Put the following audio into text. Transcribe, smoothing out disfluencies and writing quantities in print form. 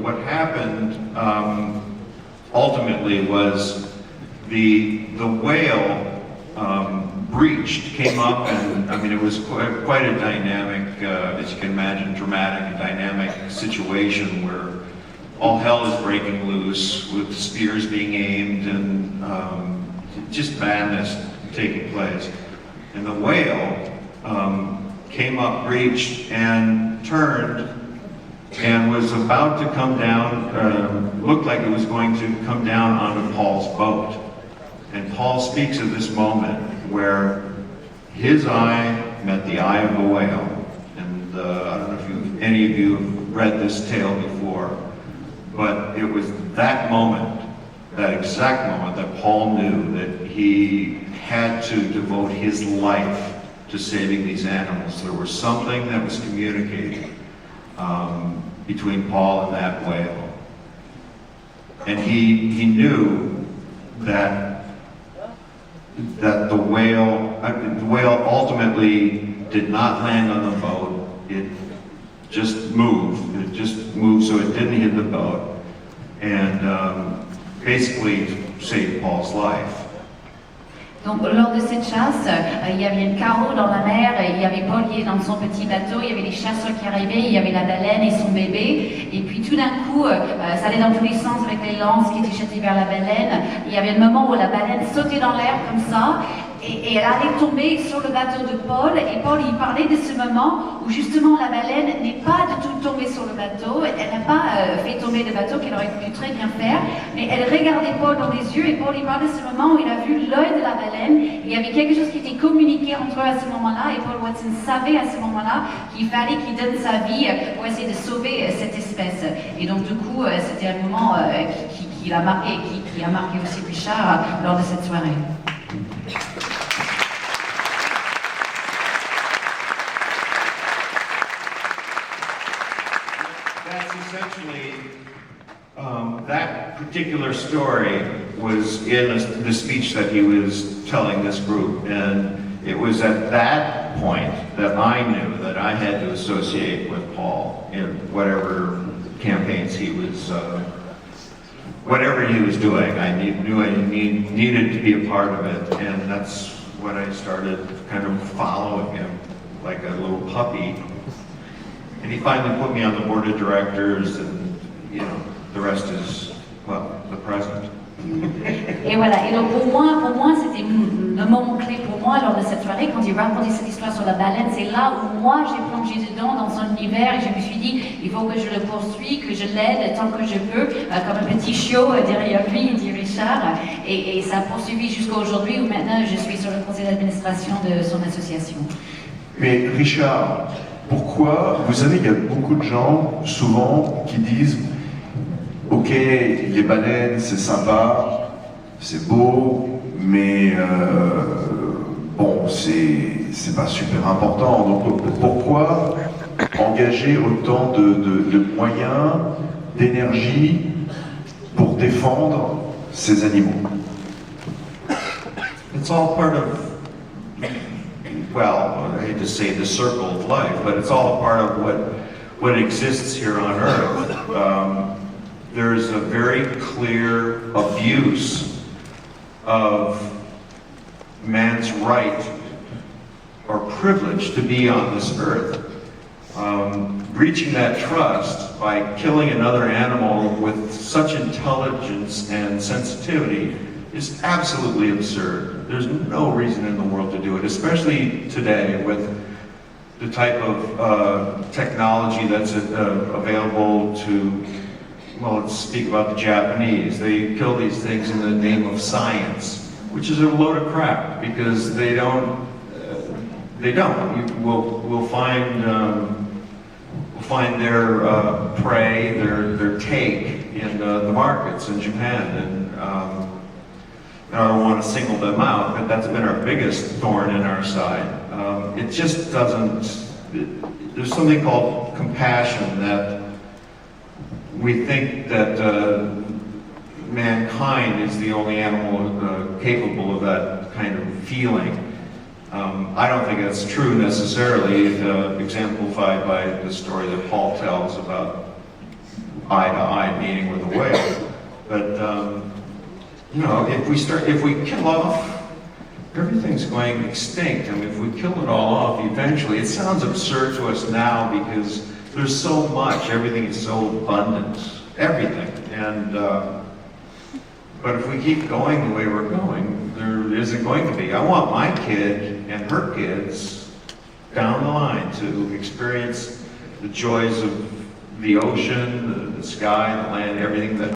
what happened ultimately was the whale breached, came up, and I mean it was quite a dynamic, as you can imagine, dramatic and dynamic situation where all hell is breaking loose with spears being aimed and just madness taking place. And the whale came up, breached, and turned and was about to come down, looked like it was going to come down onto Paul's boat. And Paul speaks of this moment where his eye met the eye of the whale. And I don't know if any of you have read this tale before, but it was that moment, that exact moment, that Paul knew that he had to devote his life to saving these animals. There was something that was communicated between Paul and that whale. And he knew that the whale ultimately did not land on the boat. It just moved. It just moved so it didn't hit the boat, and basically saved Paul's life. Donc lors de cette chasse, il y avait une carreau dans la mer, il y avait Paul qui est dans son petit bateau, il y avait les chasseurs qui arrivaient, il y avait la baleine et son bébé, et puis tout d'un coup, ça allait dans tous les sens avec les lances qui étaient jetées vers la baleine. Il y avait un moment où la baleine sautait dans l'air comme ça, et elle allait tomber sur le bateau de Paul, et Paul il parlait de ce moment où justement la baleine n'est pas du tout tombée sur le bateau, elle n'a pas fait tomber le bateau qu'elle aurait pu très bien faire, mais elle regardait Paul dans les yeux, et Paul il parlait de ce moment où il a vu l'œil de la baleine, et il y avait quelque chose qui était communiqué entre eux à ce moment-là, et Paul Watson savait à ce moment-là qu'il fallait qu'il donne sa vie pour essayer de sauver cette espèce. Et donc du coup, c'était un moment qui l'a marqué, qui a marqué aussi Richard lors de cette soirée. Essentially, that particular story was in the speech that he was telling this group, and it was at that point that I knew that I had to associate with Paul in whatever campaigns he was, whatever he was doing. I knew I needed to be a part of it, and that's when I started kind of following him like a little puppy. And he finally put me on the board of directors, and you know, the rest is, well, the present. Et voilà, et donc pour moi c'était le moment clé pour moi lors de cette soirée, quand il racontait cette histoire sur la baleine, c'est là où moi j'ai plongé dedans dans son univers, et je me suis dit, il faut que je le poursuis, que je l'aide tant que je peux, comme un petit chiot derrière lui, dit Richard, et ça a poursuivi jusqu'à aujourd'hui où maintenant je suis sur le conseil d'administration de son association. Mais Richard, pourquoi, vous savez, il y a beaucoup de gens, souvent, qui disent « Ok, les baleines, c'est sympa, c'est beau, mais bon, c'est pas super important. » Donc pourquoi engager autant de moyens, d'énergie pour défendre ces animaux? It's all part of, well, I hate to say the circle of life, but it's all a part of what exists here on Earth. There's a very clear abuse of man's right or privilege to be on this earth. Breaching that trust by killing another animal with such intelligence and sensitivity is absolutely absurd. There's no reason in the world to do it, especially today with the type of technology that's available to, well, let's speak about the Japanese. They kill these things in the name of science, which is a load of crap, because they don't. We'll find their prey, their take in the markets in Japan, and I don't want to single them out, but that's been our biggest thorn in our side. It just doesn't. There's something called compassion that we think that mankind is the only animal capable of that kind of feeling. I don't think that's true necessarily, exemplified by the story that Paul tells about eye-to-eye meeting with a whale. But, you know, if we kill off, everything's going extinct. I mean, if we kill it all off eventually, it sounds absurd to us now because there's so much, everything is so abundant, everything. And, but if we keep going the way we're going, there isn't going to be. I want my kid and her kids down the line to experience the joys of the ocean, the sky, the land, everything that